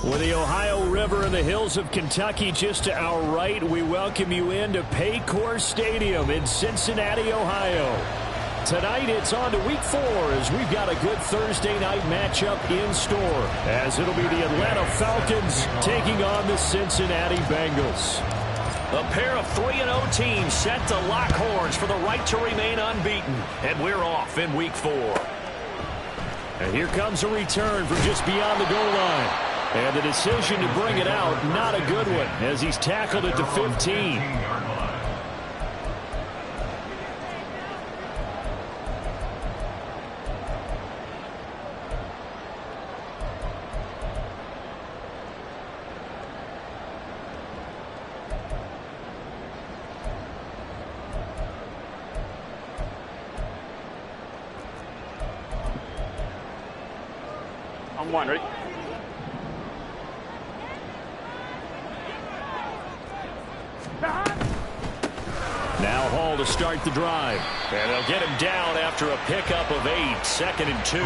With the Ohio River and the hills of Kentucky just to our right, we welcome you into Paycor Stadium in Cincinnati, Ohio. Tonight it's on to week 4 as we've got a good Thursday night matchup in store, as it'll be the Atlanta Falcons taking on the Cincinnati Bengals. A pair of 3-0 teams set to lock horns for the right to remain unbeaten, and we're off in week 4. And here comes a return from just beyond the goal line. And the decision to bring it out, not a good one, as he's tackled at the 15. On one, ready? Now Hall to start the drive. And they'll get him down after a pickup of 8, 2nd and 2.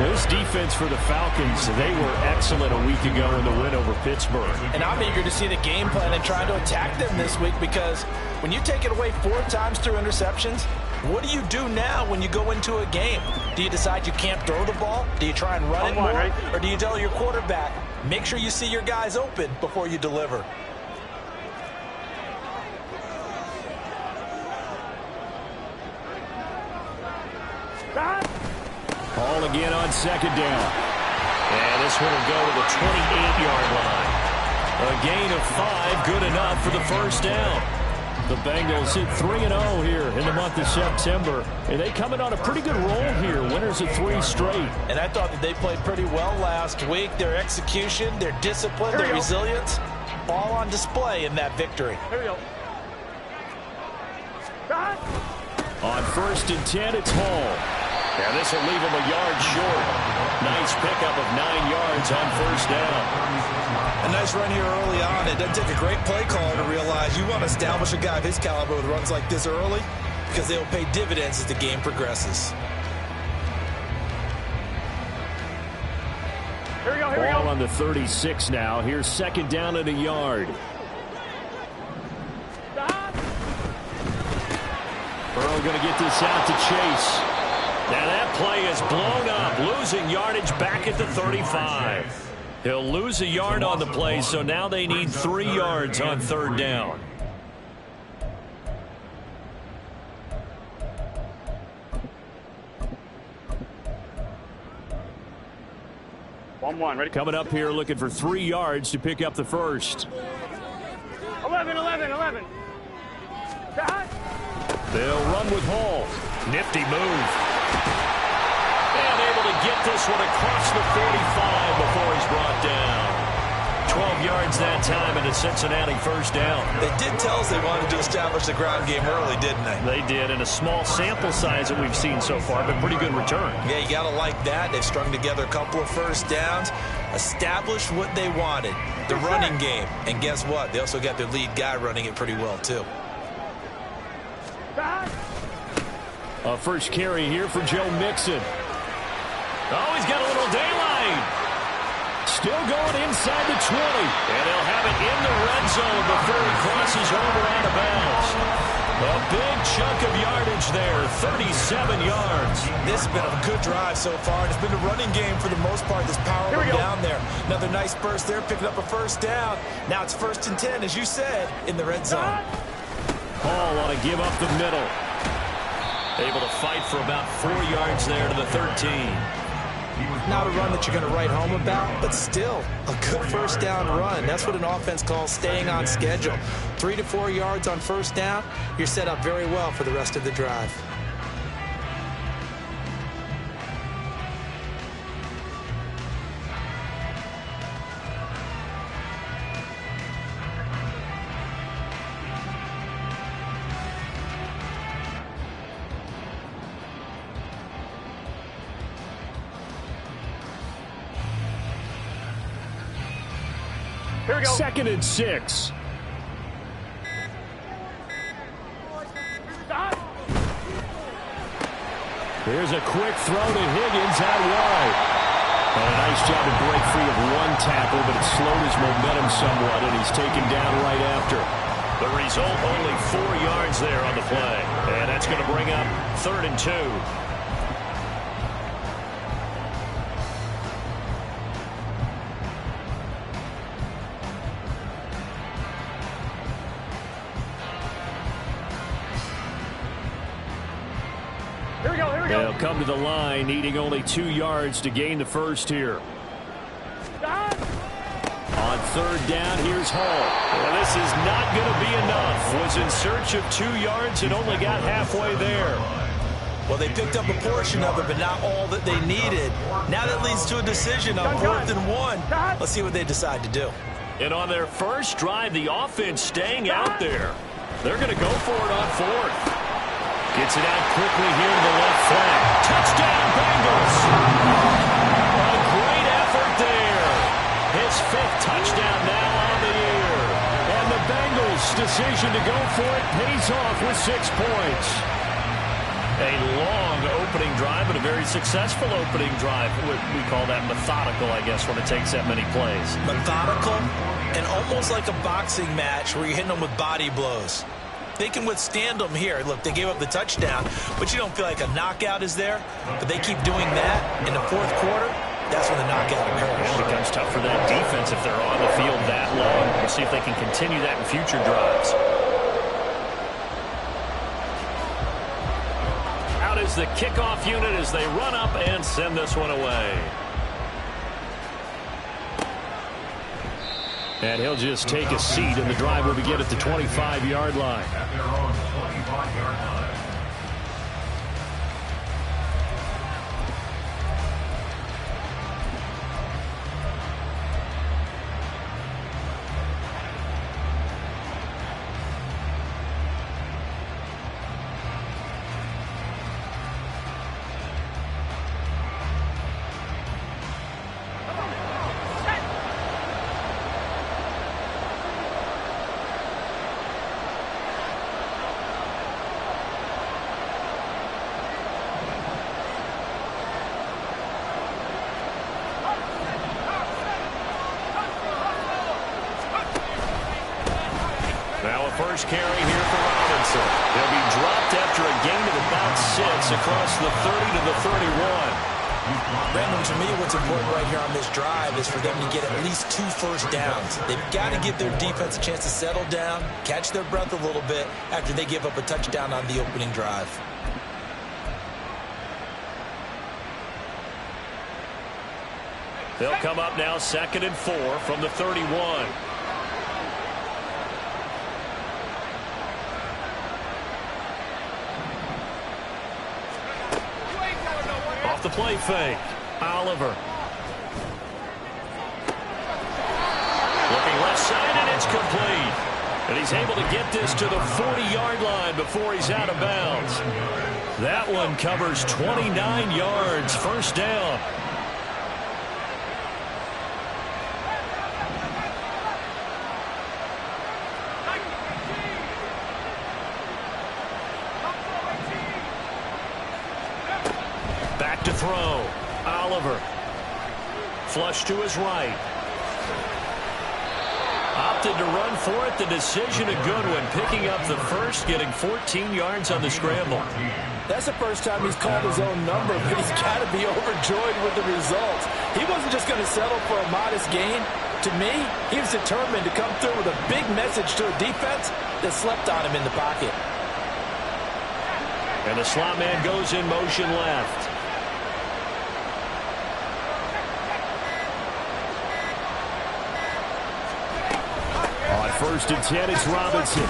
This defense for the Falcons, they were excellent a week ago in the win over Pittsburgh. And I'm eager to see the game plan and try to attack them this week, because when you take it away 4 times through interceptions, what do you do now when you go into a game? Do you decide you can't throw the ball? Do you try and run it more? Right? Or do you tell your quarterback, make sure you see your guys open before you deliver? Hall again on 2nd down. And this one will go to the 28-yard line. A gain of 5, good enough for the first down. The Bengals hit 3-0 here in the month of September. And they come in on a pretty good roll here, winners of 3 straight. And I thought that they played pretty well last week. Their execution, their discipline, their resilience, all on display in that victory. Here we go. On 1st and 10, it's Hall. And this will leave him a yard short. Nice pickup of 9 yards on 1st down. A nice run here early on. It doesn't take a great play caller to realize you want to establish a guy of his caliber with runs like this early, because they'll pay dividends as the game progresses. Here we go, here we go. Ball on the 36 now. Here's 2nd down and a yard. Burrow going to get this out to Chase. Now that play is blown up, losing yardage back at the 35. He'll lose a yard on the play, so now they need 3 yards on 3rd down. One, ready? Coming up here looking for 3 yards to pick up the first. 11. They'll run with Hall. Nifty move. And able to get this one across the 45 before he's brought down. 12 yards that time and a Cincinnati 1st down. They did tell us they wanted to establish the ground game early, didn't they? They did, in a small sample size that we've seen so far, but pretty good return. Yeah, you got to like that. They've strung together a couple of 1st downs, established what they wanted, the running game. And guess what? They also got their lead guy running it pretty well, too. A first carry here for Joe Mixon. Oh, he's got a little daylight. Still going inside the 20. And they'll have it in the red zone before he crosses over out of bounds. A big chunk of yardage there, 37 yards. This has been a good drive so far, and it's been a running game for the most part. This power down there. Another nice burst there, picking up a 1st down. Now it's 1st and 10, as you said, in the red zone. Hall want to give up the middle. Able to fight for about 4 yards there to the 13. Not a run that you're going to write home about, but still a good 1st down run. That's what an offense calls staying on schedule. 3 to 4 yards on 1st down, you're set up very well for the rest of the drive. Here we go. 2nd and 6. Here's a quick throw to Higgins out wide. And a nice job to break free of one tackle, but it slowed his momentum somewhat, and he's taken down right after. The result, only 4 yards there on the play. And that's going to bring up 3rd and 2. Here we go, here we go. They'll come to the line, needing only 2 yards to gain the first here. On 3rd down, here's Hall. Well, this is not going to be enough. Was in search of 2 yards and only got halfway there. Well, they picked up a portion of it, but not all that they needed. Now that leads to a decision on 4th and 1. Let's see what they decide to do. And on their first drive, the offense staying out there. They're going to go for it on 4th. Gets it out quickly here to the left flank. Touchdown, Bengals. A great effort there. His 5th touchdown now on the year. And the Bengals' decision to go for it pays off with 6 points. A long opening drive, but a very successful opening drive. We call that methodical, I guess, when it takes that many plays. Methodical and almost like a boxing match where you're hitting them with body blows. They can withstand them here. Look, they gave up the touchdown, but you don't feel like a knockout is there. But they keep doing that in the 4th quarter. That's when the knockout occurs. It becomes tough for that defense if they're on the field that long. We'll see if they can continue that in future drives. Out is the kickoff unit as they run up and send this one away. And he'll just take a seat, and the drive will begin at the 25-yard line. At their own 25-yard line. First carry here for Robinson. They'll be dropped after a gain of about 6 across the 30 to the 31. Brandon, to me, what's important right here on this drive is for them to get at least 2 first downs. They've got to give their defense a chance to settle down, catch their breath a little bit after they give up a touchdown on the opening drive. They'll come up now 2nd and 4 from the 31. Off the play fake. Oliver. Looking left side, and it's complete. And he's able to get this to the 40-yard line before he's out of bounds. That one covers 29 yards. First down. Back to throw. Oliver. Flush to his right. Opted to run for it. The decision a good one. Picking up the first, getting 14 yards on the scramble. That's the first time he's called his own number, but he's got to be overjoyed with the results. He wasn't just going to settle for a modest gain. To me, he was determined to come through with a big message to a defense that slept on him in the pocket. And the slot man goes in motion left. On 1st and 10, it's Robinson.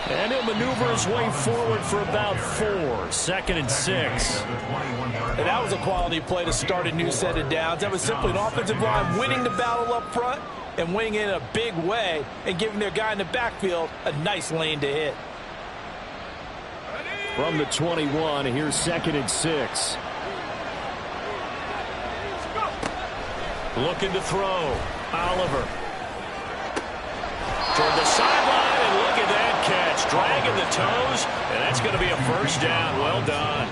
And he'll maneuver his way forward for about 4. 2nd and 6. And that was a quality play to start a new set of downs. That was simply an offensive line winning the battle up front and winning in a big way and giving their guy in the backfield a nice lane to hit. From the 21, here's 2nd and 6. Looking to throw. Oliver. Toward the sideline, and look at that catch. Dragging the toes, and that's going to be a first down. Well done.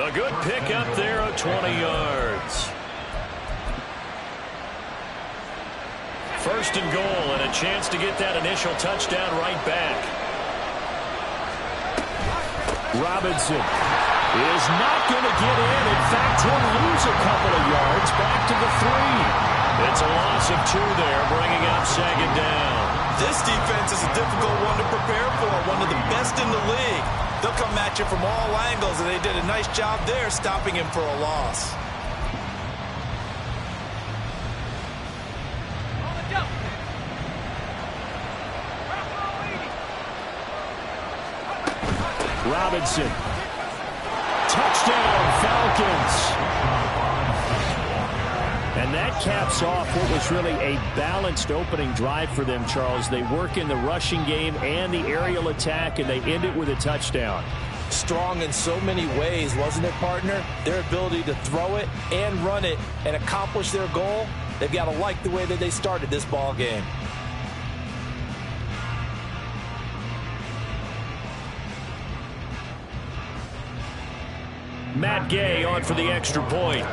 A good pick up there of 20 yards. First and goal, and a chance to get that initial touchdown right back. Robinson is not going to get in. In fact, he'll lose a couple of yards back to the 3. It's a loss of 2 there, bringing up second down. This defense is a difficult one to prepare for, one of the best in the league. They'll come at you from all angles, and they did a nice job there stopping him for a loss. Robinson. Touchdown, Falcons. And that caps off what was really a balanced opening drive for them, Charles. They work in the rushing game and the aerial attack, and they end it with a touchdown. Strong in so many ways, wasn't it, partner? Their ability to throw it and run it and accomplish their goal, they've got to like the way that they started this ball game. Matt Gay on for the extra point.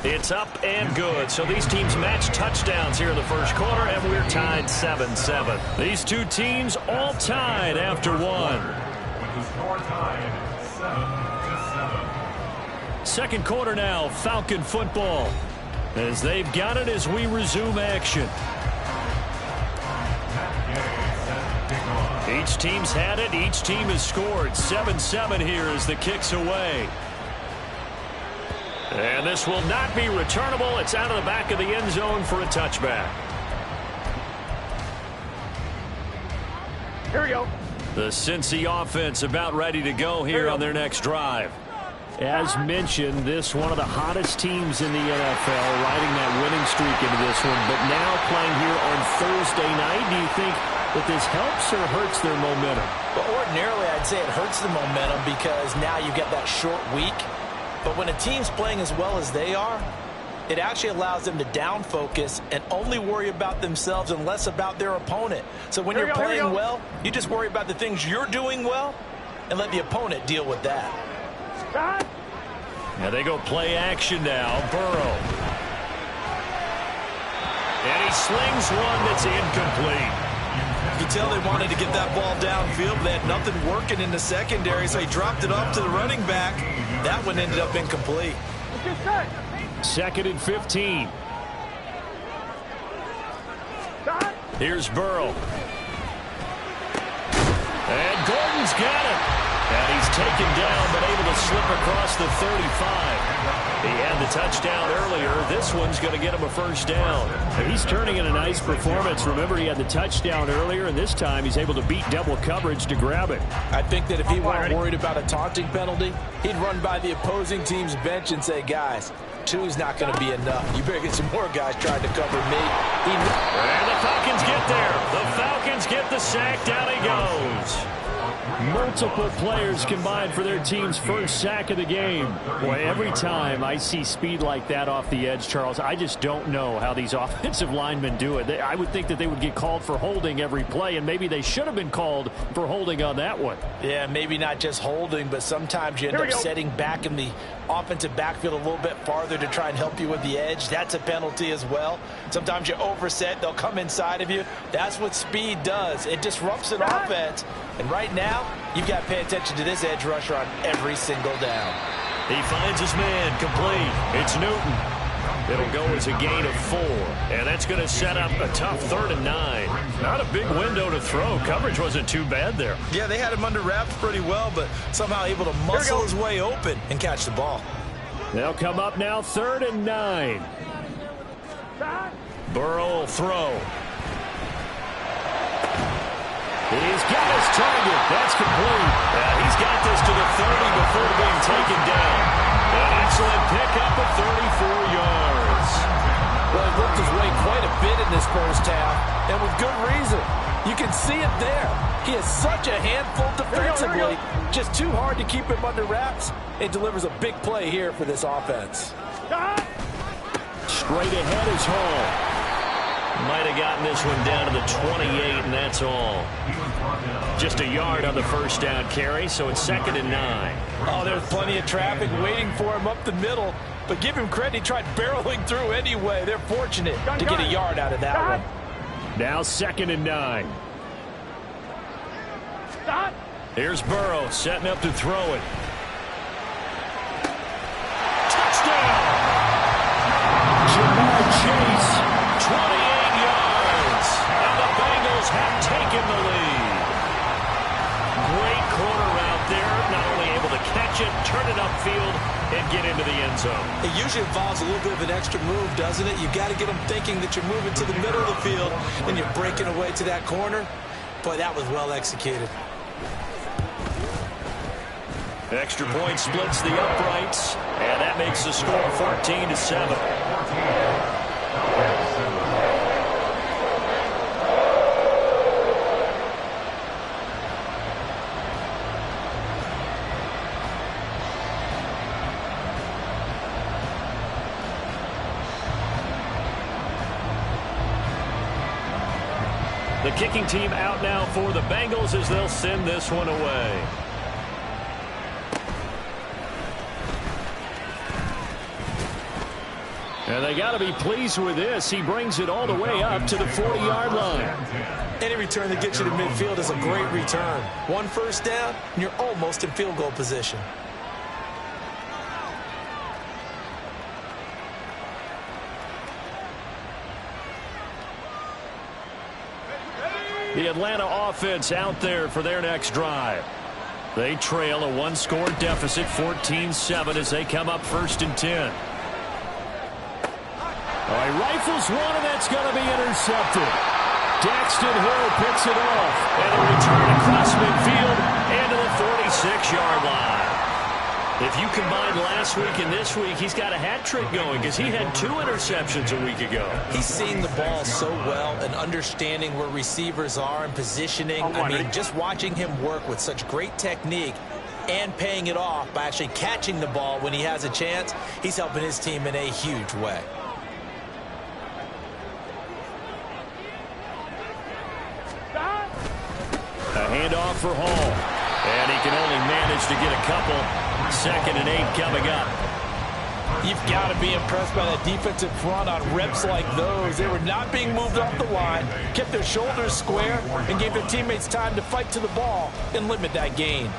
It's up and good. So these teams match touchdowns here in the first quarter, and we're tied 7-7. These two teams all tied after one. With the score tied 7-7. Second quarter now, Falcon football. As they've got it as we resume action. Each team's had it. Each team has scored. 7-7 here as the kick's away. And this will not be returnable. It's out of the back of the end zone for a touchback. Here we go. The Cincy offense about ready to go here on their next drive. As mentioned, this one of the hottest teams in the NFL, riding that winning streak into this one, but now playing here on Thursday night. Do you think that this helps or hurts their momentum? But ordinarily, I'd say it hurts the momentum because now you get that short week. But when a team's playing as well as they are, it actually allows them to down focus and only worry about themselves and less about their opponent. So when you're playing well, you just worry about the things you're doing well and let the opponent deal with that. Now they go play action now. Burrow. And he slings one that's incomplete. You can tell they wanted to get that ball downfield. They had nothing working in the secondary, so he dropped it off to the running back. That one ended up incomplete. Second and 15. Here's Burrow. And Gordon's got it. And he's taken down, but able to slip across the 35. He had the touchdown earlier. This one's going to get him a first down. He's turning in a nice performance. Remember, he had the touchdown earlier, and this time he's able to beat double coverage to grab it. I think that if he weren't worried about a taunting penalty, he'd run by the opposing team's bench and say, guys, 2's not going to be enough. You better get some more guys trying to cover me. And the Falcons get there. The Falcons get the sack. Down he goes. Multiple players combined for their team's first sack of the game. Boy, every time I see speed like that off the edge, Charles, I just don't know how these offensive linemen do it. I would think that they would get called for holding every play, and maybe they should have been called for holding on that one. Yeah, maybe not just holding, but sometimes you end up setting back in the offensive backfield a little bit farther to try and help you with the edge. That's a penalty as well. Sometimes you overset. They'll come inside of you. That's what speed does. It disrupts an offense. And right now, you've got to pay attention to this edge rusher on every single down. He finds his man complete. It's Newton. It'll go as a gain of 4. And that's going to set up a tough 3rd and 9. Not a big window to throw. Coverage wasn't too bad there. Yeah, they had him under wraps pretty well, but somehow able to muscle his way open and catch the ball. They'll come up now 3rd and 9. Burrow will throw. He's got his target. That's complete. He's got this to the 30 before being taken down. An excellent pickup of 34 yards. Well, he worked his way quite a bit in this first half, and with good reason. You can see it there. He is such a handful defensively. Just too hard to keep him under wraps. It delivers a big play here for this offense. Straight ahead is Hall. Might have gotten this one down to the 28, and that's all. Just a yard on the first down carry, so it's 2nd and 9. Oh, there's plenty of traffic waiting for him up the middle. But give him credit, he tried barreling through anyway. They're fortunate to get a yard out of that one. Now 2nd and 9. Here's Burrow setting up to throw it. Touchdown! Jamar Chase. 28 yards. And the Bengals have taken the lead. Great corner route there. Not only able to catch it, turn it upfield, and get into the end zone. It usually involves a little bit of an extra move, doesn't it? You've got to get them thinking that you're moving to the middle of the field and you're breaking away to that corner. Boy, that was well executed. Extra point splits the uprights, and that makes the score 14-7. The kicking team out now for the Bengals as they'll send this one away. And they got to be pleased with this. He brings it all the way up to the 40-yard line. Any return that gets you to midfield is a great return. 1 first down, and you're almost in field goal position. The Atlanta offense out there for their next drive. They trail a 1-score deficit, 14-7, as they come up 1st and 10. All right, rifles one, and that's going to be intercepted. Daxton Hill picks it off, and a return across midfield and to the 46-yard line. If you combine last week and this week, he's got a hat trick going because he had 2 interceptions a week ago. He's seeing the ball so well and understanding where receivers are and positioning. I mean, just watching him work with such great technique and paying it off by actually catching the ball when he has a chance, he's helping his team in a huge way. A handoff for Hall. And he can only manage to get a couple. 2nd and 8 coming up. You've got to be impressed by that defensive front on reps like those. They were not being moved off the line, kept their shoulders square, and gave their teammates time to fight to the ball and limit that gain.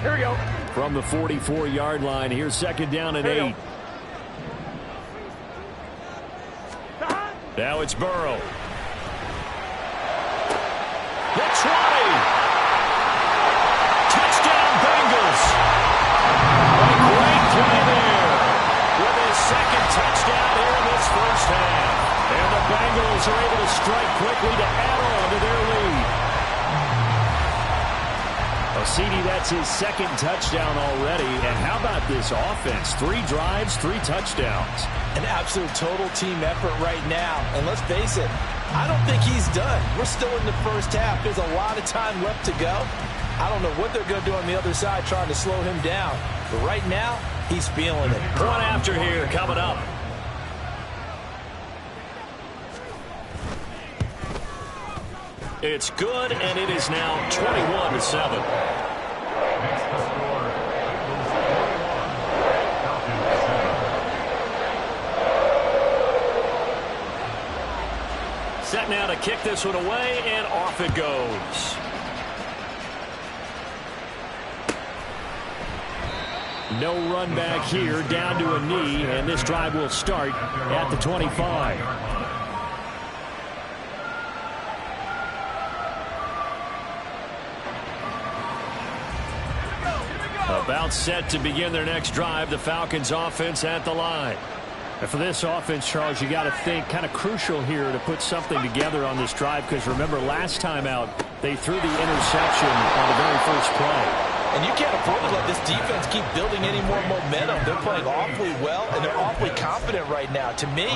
Here we go. From the 44-yard line, here's 2nd down and 8. Now it's Burrow. The 20. Touchdown, Bengals. A great play there with his 2nd touchdown here in this first half. And the Bengals are able to strike quickly to add on to their lead. CD, that's his 2nd touchdown already. And how about this offense? 3 drives, 3 touchdowns. An absolute total team effort right now. And let's face it, I don't think he's done. We're still in the first half. There's a lot of time left to go. I don't know what they're going to do on the other side trying to slow him down. But right now, he's feeling it. Point after here coming up. It's good, and it is now 21-7. Set now to kick this one away, and off it goes. No run back here, down to a knee, and this drive will start at the 25. About set to begin their next drive, the Falcons offense at the line. And for this offense, Charles, you got to think kind of crucial here to put something together on this drive, because remember last time out they threw the interception on the very first play. And you can't afford to let this defense keep building any more momentum. They're playing awfully well, and they're awfully confident right now. To me,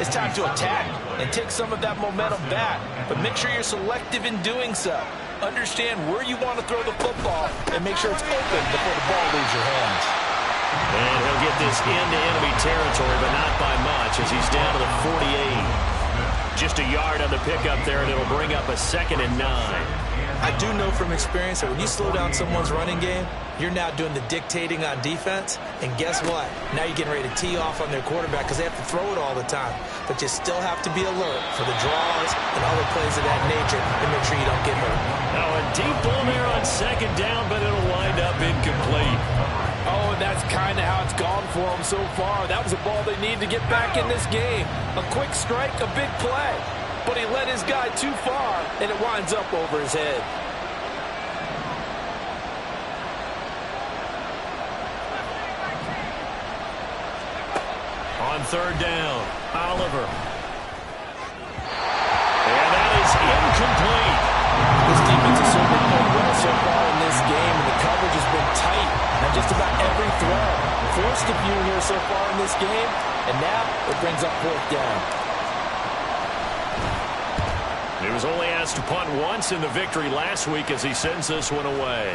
it's time to attack and take some of that momentum back. But make sure you're selective in doing so. understand where you want to throw the football and make sure it's open before the ball leaves your hands. And he'll get this into enemy territory, but not by much as he's down to the 48. Just a yard on the pickup there, and it'll bring up a 2nd and 9. I do know from experience that when you slow down someone's running game, you're now doing the dictating on defense. And guess what? Now you're getting ready to tee off on their quarterback because they have to throw it all the time. But you still have to be alert for the draws and other plays of that nature and make sure you don't get hurt. Now a deep ball there on 2nd down, but it'll wind up incomplete. Oh, and that's kind of how it's gone for them so far. That was a ball they need to get back in this game. A quick strike, a big play. But he led his guy too far, and it winds up over his head. On 3rd down, Oliver. And that is incomplete. This defense has certainly played well so far in this game, and the coverage has been tight on just about every throw. Forced a few here so far in this game, and now it brings up 4th down. He was only asked to punt once in the victory last week as he sends this one away.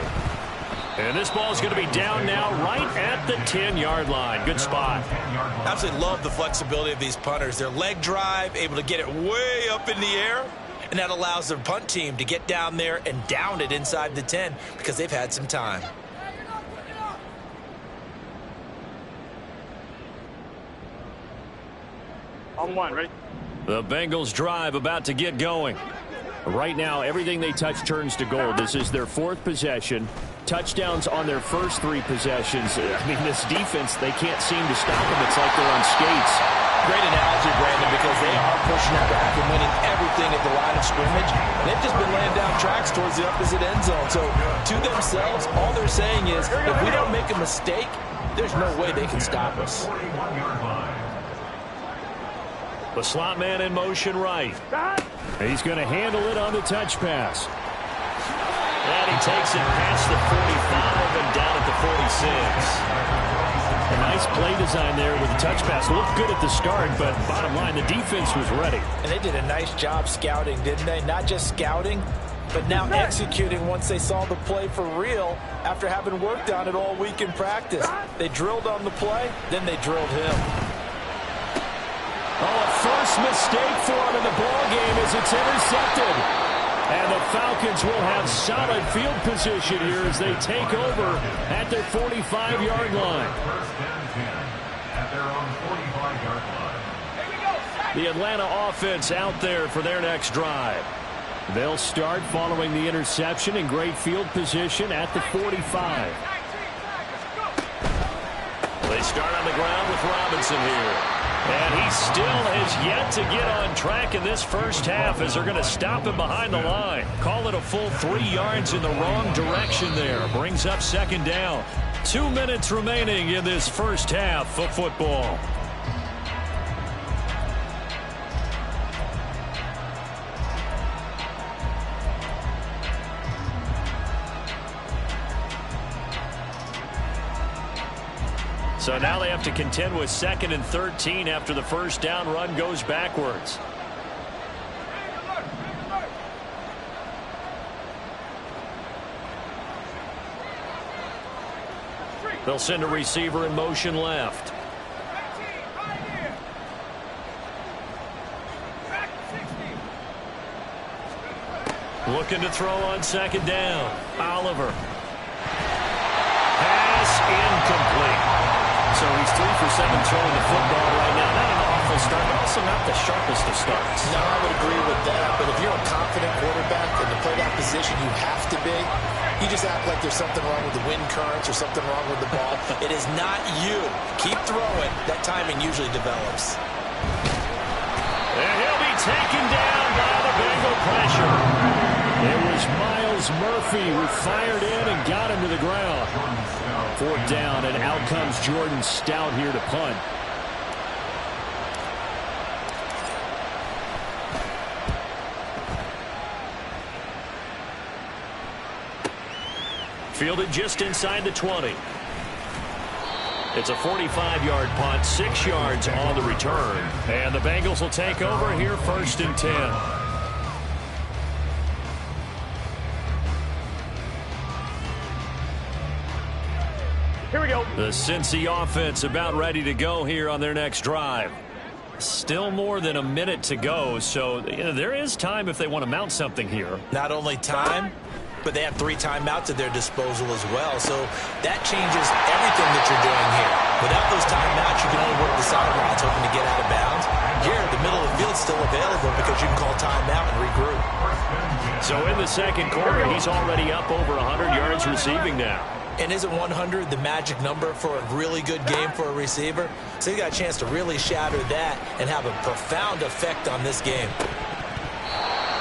And this ball is going to be down now right at the 10-yard line. Good spot. Absolutely love the flexibility of these punters. Their leg drive, able to get it way up in the air, and that allows their punt team to get down there and down it inside the 10 because they've had some time. On 1, ready? The Bengals drive about to get going. Right now, everything they touch turns to gold. This is their 4th possession. Touchdowns on their first 3 possessions. I mean, this defense, they can't seem to stop them. It's like they're on skates. Great analogy, Brandon, because they are pushing it back and winning everything at the line of scrimmage. They've just been laying down tracks towards the opposite end zone. So, to themselves, all they're saying is, if we don't make a mistake, there's no way they can stop us. The slot man in motion right. He's going to handle it on the touch pass. And he takes it past the 45 and down at the 46. A nice play design there with the touch pass. Looked good at the start, but bottom line, the defense was ready. And they did a nice job scouting, didn't they? Not just scouting, but now executing once they saw the play for real after having worked on it all week in practice. They drilled on the play, then they drilled him. Oh, a first mistake for him in the ball game as it's intercepted. And the Falcons will have solid field position here as they take over at their 45-yard line. At their own 45-yard line. The Atlanta offense out there for their next drive. They'll start following the interception in great field position at the 45. They start on the ground with Robinson here. And he still has yet to get on track in this first half as they're going to stop him behind the line. Call it a full 3 yards in the wrong direction there. Brings up 2nd down. 2 minutes remaining in this first half of football. So now they have to contend with 2nd and 13 after the first down run goes backwards. They'll send a receiver in motion left. Looking to throw on 2nd down. Oliver. Pass incomplete. So he's 3 for 7 throwing the football right now. Not an awful start, but also not the sharpest of starts. No, I would agree with that. But if you're a confident quarterback and to play that position you have to be, you just act like there's something wrong with the wind currents or something wrong with the ball. It is not you. Keep throwing. That timing usually develops. And he'll be taken down by the Bengal pressure. It was Miles Murphy who fired in and got him to the ground. 4th down, and out comes Jordan Stout here to punt. Fielded just inside the 20. It's a 45-yard punt, 6 yards on the return. And the Bengals will take over here 1st and 10. Here we go. The Cincy offense about ready to go here on their next drive. Still more than a minute to go, so there is time if they want to mount something here. Not only time, but they have 3 timeouts at their disposal as well, so that changes everything that you're doing here. Without those timeouts, you can only work the sidelines hoping to get out of bounds. Here, the middle of the field's still available because you can call timeout and regroup. So in the second quarter, he's already up over 100 yards receiving now. And isn't 100 the magic number for a really good game for a receiver? So he got a chance to really shatter that and have a profound effect on this game.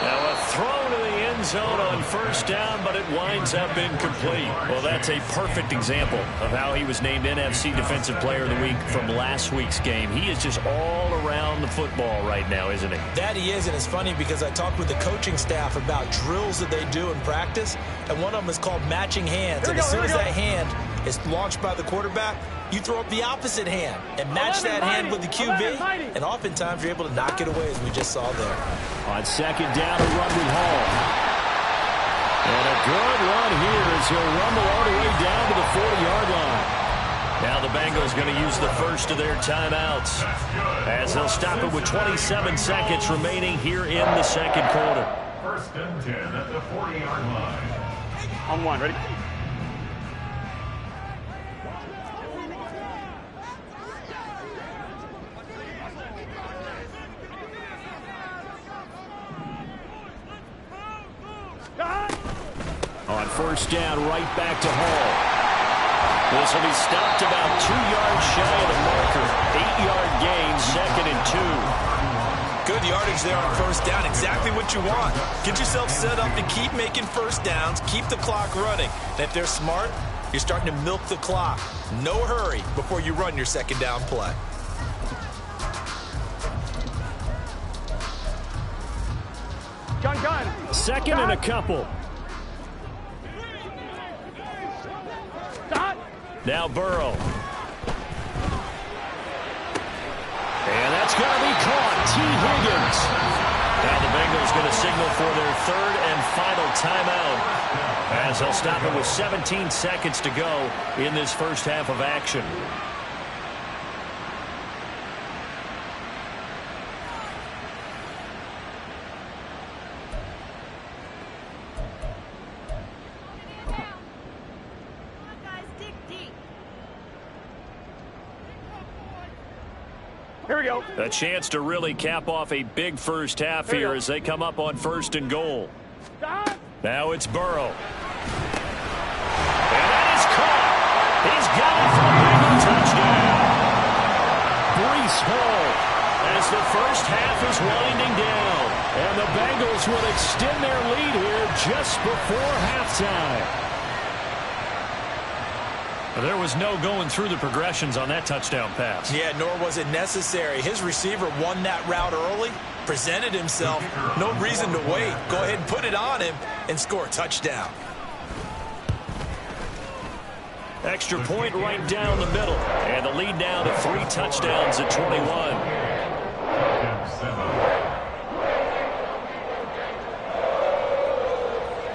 Now a throw to the end zone on first down, but it winds up incomplete. Well, that's a perfect example of how he was named NFC Defensive Player of the Week from last week's game. He is just all around the football right now, isn't he? That he is, and it's funny because I talked with the coaching staff about drills that they do in practice, and one of them is called matching hands. And as soon as that hand is launched by the quarterback, you throw up the opposite hand and match that hand with the QB, and oftentimes you're able to knock it away, as we just saw there. On second down, a run with Hall. And a good run here as he'll rumble all the way down to the 40-yard line. Now the Bengals going to use the first of their timeouts as they'll stop it with 27 seconds remaining here in the second quarter. First and 10 at the 40-yard line. On one, ready? On first down, right back to Hall. This will be stopped about 2 yards shy of the marker. 8-yard gain, 2nd and 2. Good yardage there on first down. Exactly what you want. Get yourself set up to keep making first downs, keep the clock running. And if they're smart, you're starting to milk the clock. No hurry before you run your second down play. Gun. Second and a couple. Now Burrow. And that's going to be caught. T. Higgins. Now the Bengals going to signal for their third and final timeout as they'll stop it with 17 seconds to go in this first half of action. Here we go. A chance to really cap off a big first half here as they come up on first and goal. Now it's Burrow. And that is caught. He's got it for a big touchdown. Breece Hall As the first half is winding down. and the Bengals will extend their lead here just before halftime. There was no going through the progressions on that touchdown pass. Yeah, nor was it necessary. His receiver won that route early, presented himself. No reason to wait. Go ahead and put it on him and score a touchdown. Extra point right down the middle. And the lead now to 3 touchdowns at 21.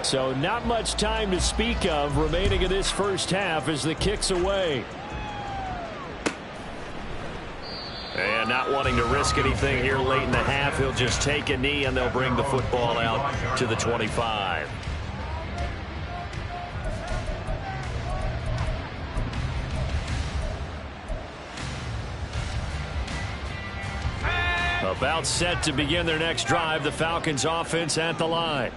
So not much time to speak of remaining in this first half as the kick's away. And not wanting to risk anything here late in the half, he'll just take a knee and they'll bring the football out to the 25. About set to begin their next drive, the Falcons offense at the line.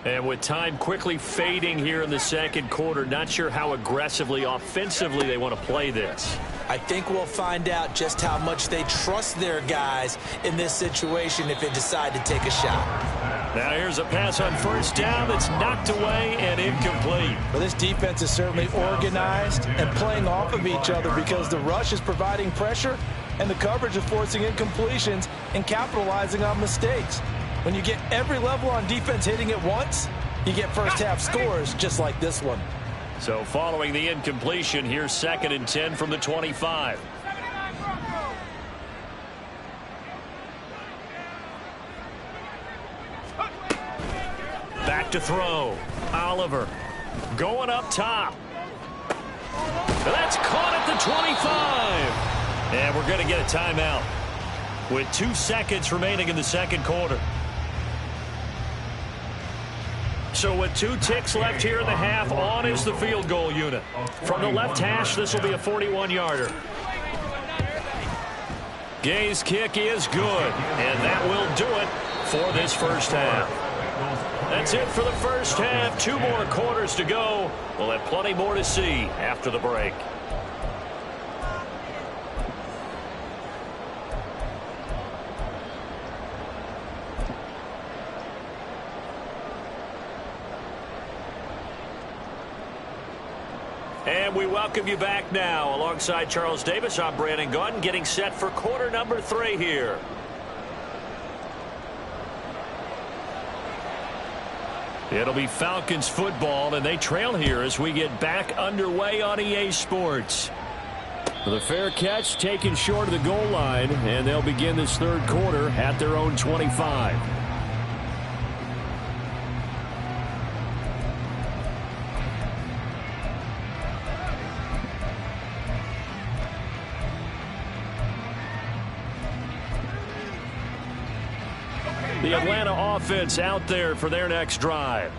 And with time quickly fading here in the second quarter, not sure how aggressively, offensively they want to play this. I think we'll find out just how much they trust their guys in this situation if they decide to take a shot. Now here's a pass on first down that's knocked away and incomplete. Well, this defense is certainly organized and playing off of each other because the rush is providing pressure and the coverage is forcing incompletions and capitalizing on mistakes. When you get every level on defense hitting at once, you get first half scores just like this one. So following the incompletion, here's 2nd and 10 from the 25. Back to throw. Oliver going up top. That's caught at the 25. And we're going to get a timeout with 2 seconds remaining in the second quarter. So with 2 ticks left here in the half, on is the field goal unit. From the left hash, this will be a 41-yarder. Gay's kick is good, and that will do it for this first half. That's it for the first half. 2 more quarters to go. We'll have plenty more to see after the break. And we welcome you back now. Alongside Charles Davis, I'm Brandon Gunn, getting set for quarter number 3 here. It'll be Falcons football, and they trail here as we get back underway on EA Sports. The fair catch taken short of the goal line, and they'll begin this third quarter at their own 25. The Atlanta offense out there for their next drive.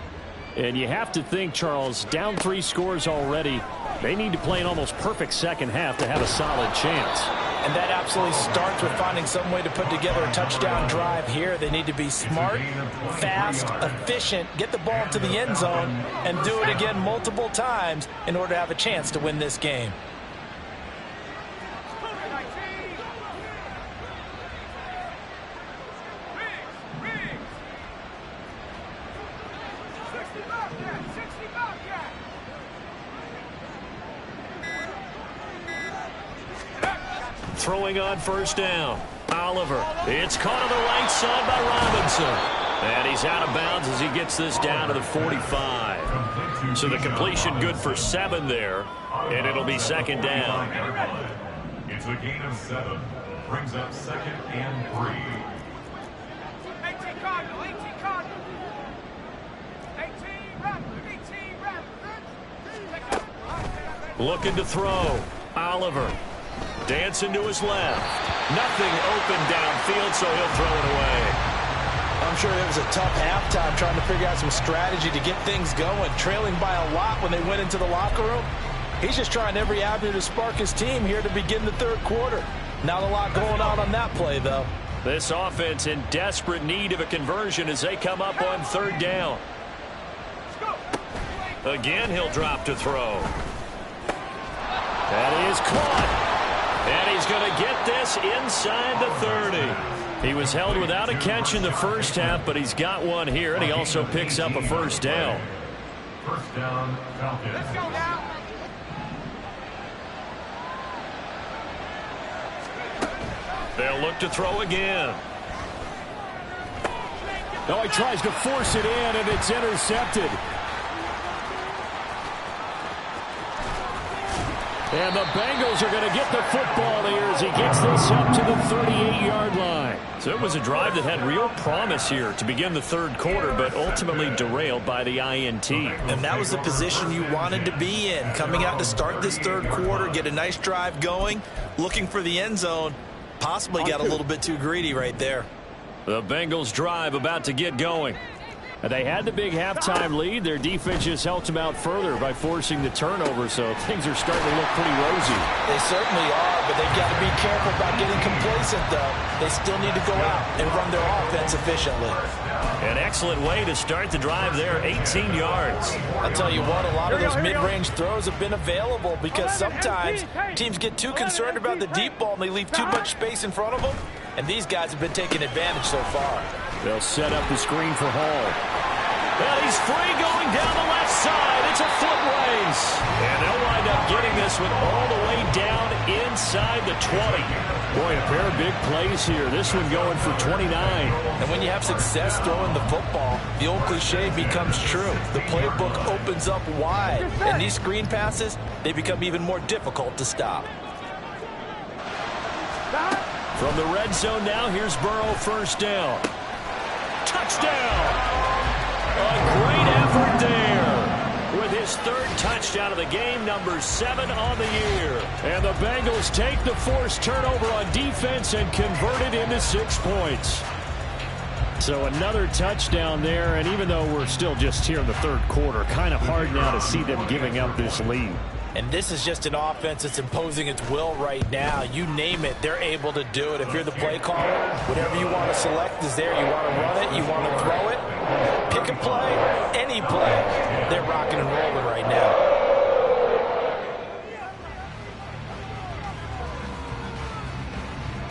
And you have to think, Charles, down 3 scores already. They need to play an almost perfect second half to have a solid chance. And that absolutely starts with finding some way to put together a touchdown drive here. They need to be smart, fast, efficient, get the ball to the end zone, and do it again multiple times in order to have a chance to win this game. Throwing on first down. Oliver. It's caught on the right side by Robinson. And he's out of bounds as he gets this down to the 45. So the completion good for 7 there. And it'll be second down. It's a gain of 7. Brings up second and 3. 18 Cardinal, 18 Cardinal. 18 Raptor, 18 Raptor. Looking to throw. Oliver. Dancing to his left. Nothing open downfield, so he'll throw it away. I'm sure it was a tough halftime trying to figure out some strategy to get things going. Trailing by a lot when they went into the locker room. He's just trying every avenue to spark his team here to begin the third quarter. Not a lot going on that play, though. This offense in desperate need of a conversion as they come up on third down. Again, he'll drop to throw. That is caught. And he's going to get this inside the 30. He was held without a catch in the first half, but he's got one here, and he also picks up a first down. First down, Falcons. Let's go now. They'll look to throw again. Oh, he tries to force it in, and it's intercepted. And the Bengals are going to get the football here as he gets this up to the 38-yard line. So it was a drive that had real promise here to begin the third quarter, but ultimately derailed by the INT. And that was the position you wanted to be in. Coming out to start this third quarter, get a nice drive going, looking for the end zone. Possibly got a little bit too greedy right there. The Bengals drive about to get going. They had the big halftime lead. Their defense just helped them out further by forcing the turnover, so things are starting to look pretty rosy. They certainly are, but they've got to be careful about getting complacent, though. They still need to go out and run their offense efficiently. An excellent way to start the drive there, 18 yards. I'll tell you what, a lot of those mid-range throws have been available because sometimes teams get too concerned about the deep ball and they leave too much space in front of them, and these guys have been taking advantage so far. They'll set up the screen for Hall. Well, he's free going down the left side. It's a foot race. And they'll wind up getting this one all the way down inside the 20. Boy, a pair of big plays here. This one going for 29. And when you have success throwing the football, the old cliche becomes true. The playbook opens up wide. And these screen passes, they become even more difficult to stop. From the red zone now, here's Burrow, first down. Touchdown! A great effort there with his third touchdown of the game, number 7 on the year. And the Bengals take the forced turnover on defense and convert it into 6 points. So another touchdown there, and even though we're still just here in the third quarter, kind of hard now to see them giving up this lead. And this is just an offense that's imposing its will right now. You name it, they're able to do it. If you're the play caller, whatever you want to select is there. You want to run it, you want to throw it, pick a play, any play. They're rocking and rolling right now.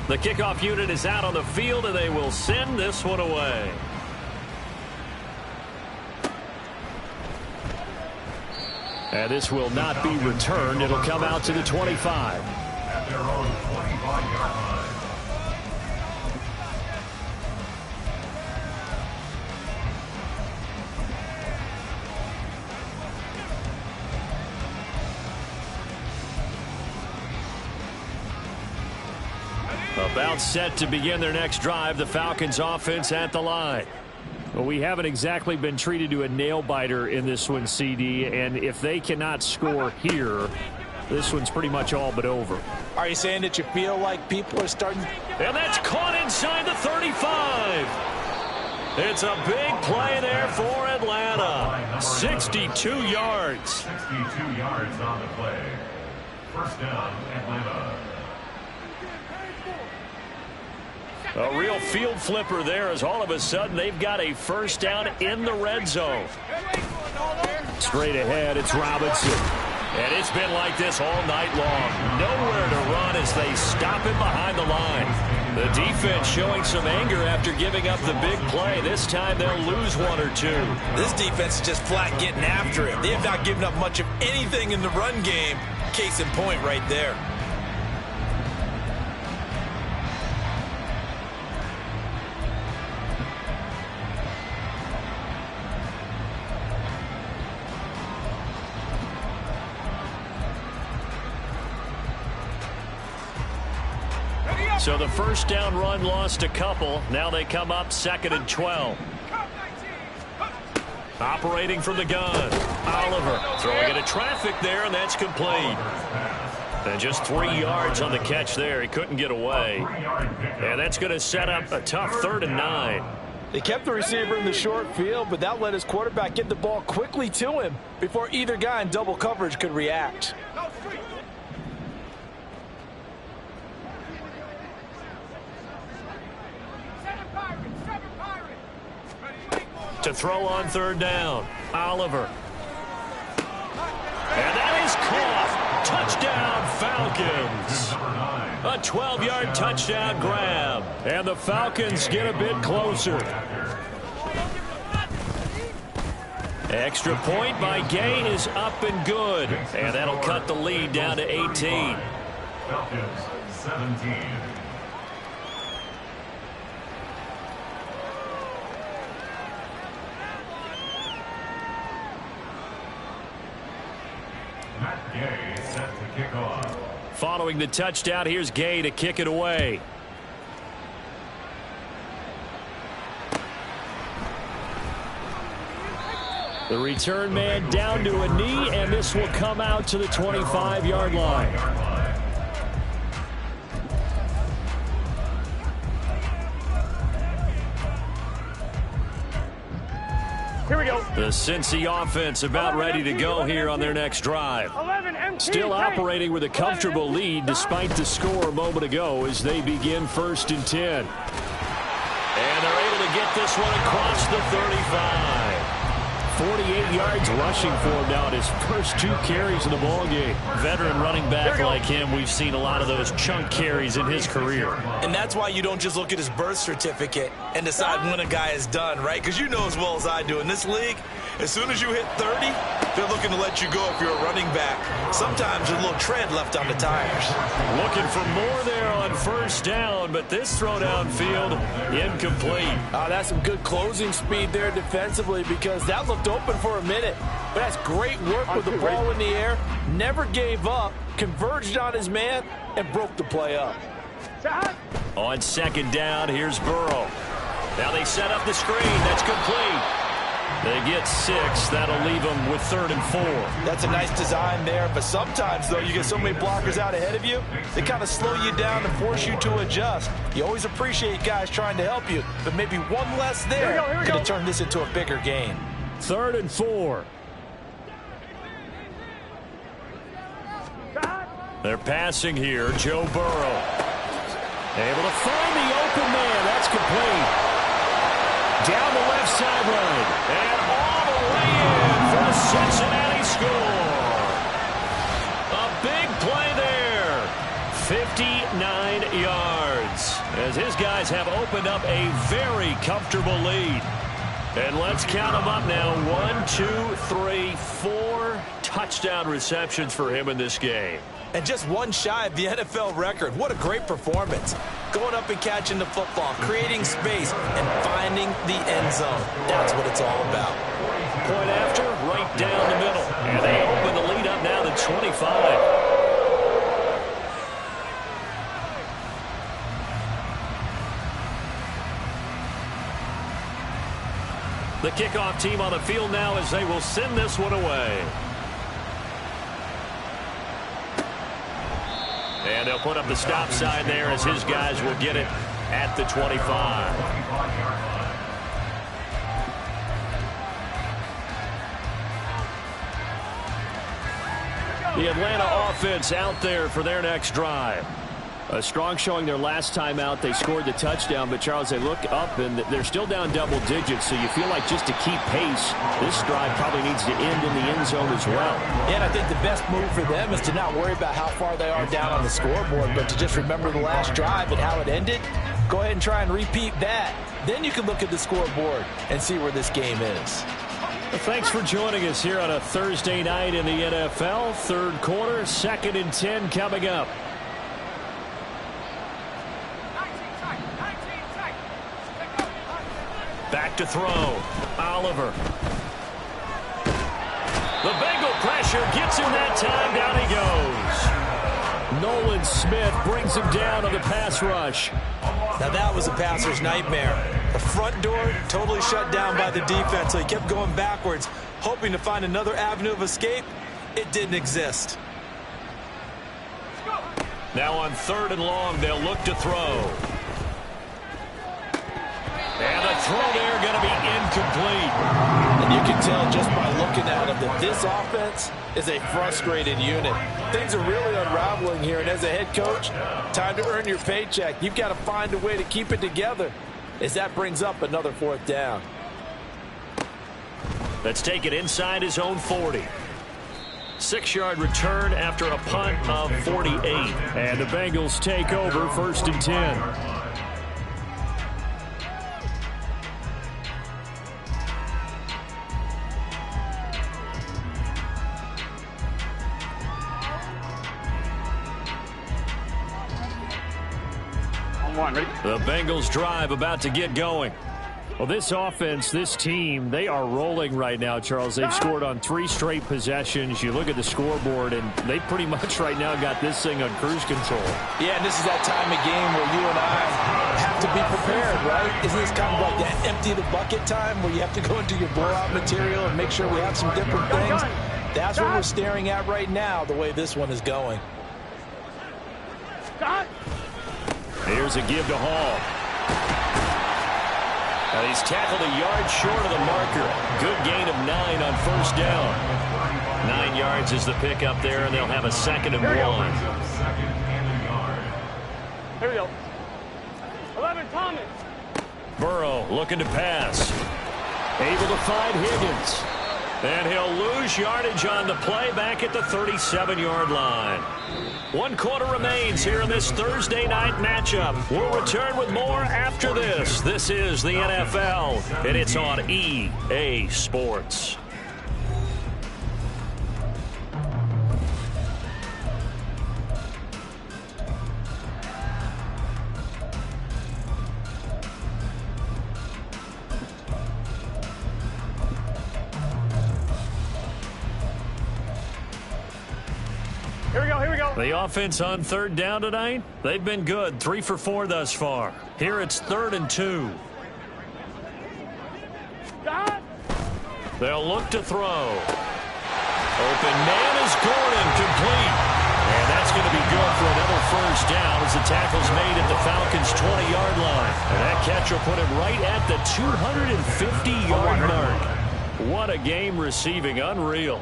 The kickoff unit is out on the field, and they will send this one away. And this will not be returned. It'll come out to the 25. At their own 25-yard line. About set to begin their next drive, the Falcons offense at the line. Well, we haven't exactly been treated to a nail-biter in this one, CD, and if they cannot score here, this one's pretty much all but over. Are you saying that you feel like people are starting? And that's caught inside the 35. It's a big play there for Atlanta. 62 yards. 62 yards on the play. First down, Atlanta. A real field flipper there as all of a sudden they've got a first down in the red zone. Straight ahead, it's Robinson. And it's been like this all night long. Nowhere to run as they stop him behind the line. The defense showing some anger after giving up the big play. This time they'll lose 1 or 2. This defense is just flat getting after it. They have not given up much of anything in the run game. Case in point right there. So the first down run lost a couple. Now they come up 2nd and 12. Operating from the gun. Oliver throwing into traffic there, and that's complete. And just 3 yards on the catch there. He couldn't get away. And that's going to set up a tough 3rd and 9. They kept the receiver in the short field, but that let his quarterback get the ball quickly to him before either guy in double coverage could react. To throw on 3rd down. Oliver. And that is caught. Touchdown, Falcons. A 12-yard touchdown grab. And the Falcons get a bit closer. Extra point by Gay is up and good. And that'll cut the lead down to 18. Falcons 17. Gay set to kick off. Following the touchdown, here's Gay to kick it away. The return man down to a knee, and this will come out to the 25-yard line. Here we go. The Cincy offense about ready to go here on their next drive. 11 MT. Still operating with a comfortable lead despite the score a moment ago as they begin 1st and 10. And they're able to get this one across the 35. 48 yards rushing for him now in his first 2 carries of the ballgame. Veteran running back like him, we've seen a lot of those chunk carries in his career. And that's why you don't just look at his birth certificate and decide when a guy is done, right? Because you know as well as I do, in this league, as soon as you hit 30, they're looking to let you go if you're a running back. Sometimes there's a little tread left on the tires. Looking for more there on 1st down, but this throw downfield incomplete. That's some good closing speed there defensively because that looked open for a minute. But that's great work with the ball in the air. Never gave up, converged on his man, and broke the play up. On 2nd down, here's Burrow. Now they set up the screen. That's complete. They get 6. That'll leave them with 3rd and 4. That's a nice design there, but sometimes, though, you get so many blockers out ahead of you, they kind of slow you down and force you to adjust. You always appreciate guys trying to help you, but maybe one less there could have turned this into a bigger game. 3rd and 4. They're passing here. Joe Burrow. Able to find the open man. That's complete. Down the left sideline. And all the way in for the Cincinnati score. A big play there. 59 yards. As his guys have opened up a very comfortable lead. And let's count them up now. 1, 2, 3, 4 touchdown receptions for him in this game. And just one shy of the NFL record. What a great performance. Going up and catching the football, creating space, and finding the end zone. That's what it's all about. Point after, right down the middle. And they open the lead up now to 25. The kickoff team on the field now as they will send this one away. And they'll put up the stop sign there as his guys will get it at the 25. The Atlanta offense out there for their next drive. A strong showing their last time out. They scored the touchdown, but Charles, they look up and they're still down double digits, so you feel like just to keep pace, this drive probably needs to end in the end zone as well. And I think the best move for them is to not worry about how far they are down on the scoreboard, but to just remember the last drive and how it ended. Go ahead and try and repeat that. Then you can look at the scoreboard and see where this game is. Well, thanks for joining us here on a Thursday night in the NFL. Third quarter, 2nd and 10 coming up. Back to throw. Oliver. The Bengal pressure gets him that time. Down he goes. Nolan Smith brings him down on the pass rush. Now that was a passer's nightmare. The front door totally shut down by the defense, so he kept going backwards, hoping to find another avenue of escape. It didn't exist. Now on 3rd and long, they'll look to throw. And the throw there going to be incomplete. And you can tell just by looking at him that this offense is a frustrated unit. Things are really unraveling here, and as a head coach, time to earn your paycheck. You've got to find a way to keep it together as that brings up another 4th down. Let's take it inside his own 40. 6-yard return after a punt of 48. And the Bengals take over 1st and 10. The Bengals drive about to get going. Well, this offense, this team, they are rolling right now, Charles. They've scored on 3 straight possessions. You look at the scoreboard, and they pretty much right now got this thing on cruise control. Yeah, and this is that time of game where you and I have to be prepared, right? Isn't this kind of like that empty the bucket time where you have to go into your blowout material and make sure we have some different things? That's what we're staring at right now, the way this one is going. Here's a give to Hall. And he's tackled a yard short of the marker. Good gain of 9 on 1st down. 9 yards is the pickup there, and they'll have a 2nd and 1. Here we go. 11, Thomas. Burrow looking to pass. Able to find Higgins. And he'll lose yardage on the play back at the 37-yard line. 1 quarter remains here in this Thursday night matchup. We'll return with more after this. This is the NFL, and it's on EA Sports. The offense on 3rd down tonight, they've been good. 3 for 4 thus far. Here it's 3rd and 2. They'll look to throw. Open man is Gordon, complete. And that's going to be good for another first down as the tackle's made at the Falcons' 20-yard line. And that catch will put him right at the 250-yard mark. What a game receiving. Unreal.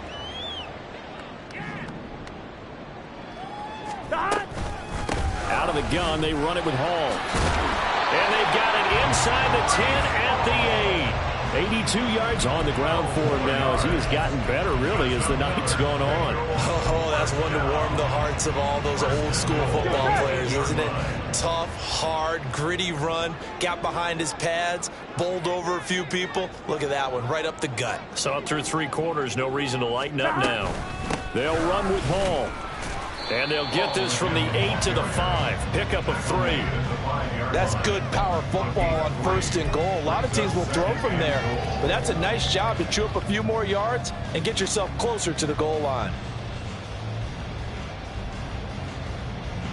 Out of the gun, they run it with Hall. And they've got it inside the 10 at the 8. 82 yards on the ground for him now as he has gotten better, really, as the night's gone on. Oh, that's one to warm the hearts of all those old-school football players, isn't it? Tough, hard, gritty run. Got behind his pads, bowled over a few people. Look at that one, right up the gut. Saw through 3 quarters, no reason to lighten up now. They'll run with Hall. And they'll get this from the 8 to the 5. Pickup of 3. That's good power football on 1st and goal. A lot of teams will throw from there, but that's a nice job to chew up a few more yards and get yourself closer to the goal line.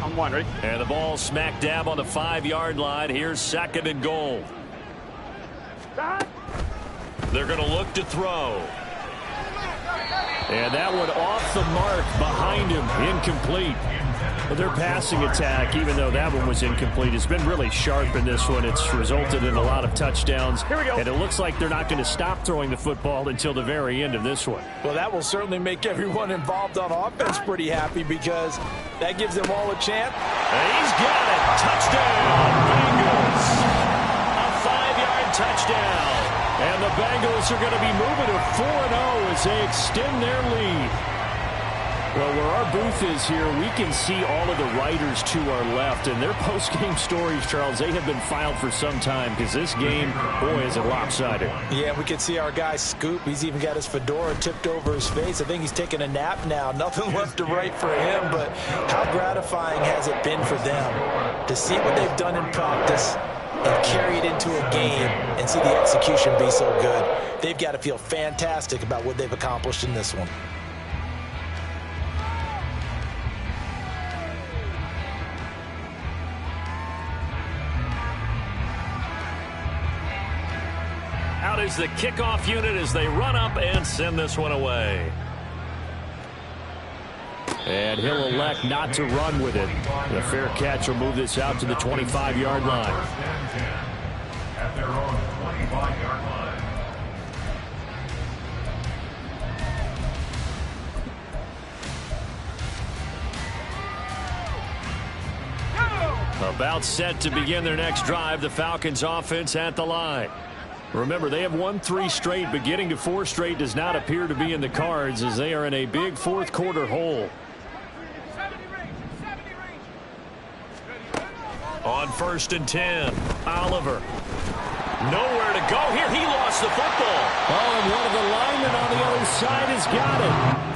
I'm one, ready? And the ball smack dab on the 5-yard line. Here's 2nd and goal. They're going to look to throw. And that one off the mark behind him, incomplete. But their passing attack, even though that one was incomplete, has been really sharp in this one. It's resulted in a lot of touchdowns. Here we go. And it looks like they're not going to stop throwing the football until the very end of this one. Well, that will certainly make everyone involved on offense pretty happy because that gives them all a chance. And he's got it. Touchdown, Bengals. A 5-yard touchdown. And the Bengals are going to be moving to 4-0 as they extend their lead. Well, where our booth is here, we can see all of the writers to our left. And their post-game stories, Charles, they have been filed for some time because this game, boy, is it lopsided. Yeah, we can see our guy Scoop. He's even got his fedora tipped over his face. I think he's taking a nap now. Nothing left to write for him, but how gratifying has it been for them to see what they've done in practice and carry it into a game and see the execution be so good. They've got to feel fantastic about what they've accomplished in this one. Out is the kickoff unit as they run up and send this one away. And he'll elect not to run with it. The fair catch will move this out to the 25-yard line. At their own 25-yard line. About set to begin their next drive, the Falcons offense at the line. Remember, they have won 3 straight, but getting to 4 straight does not appear to be in the cards as they are in a big 4th quarter hole. On 1st and 10, Oliver. Nowhere to go here. He lost the football. Oh, and one of the linemen on the other side has got it.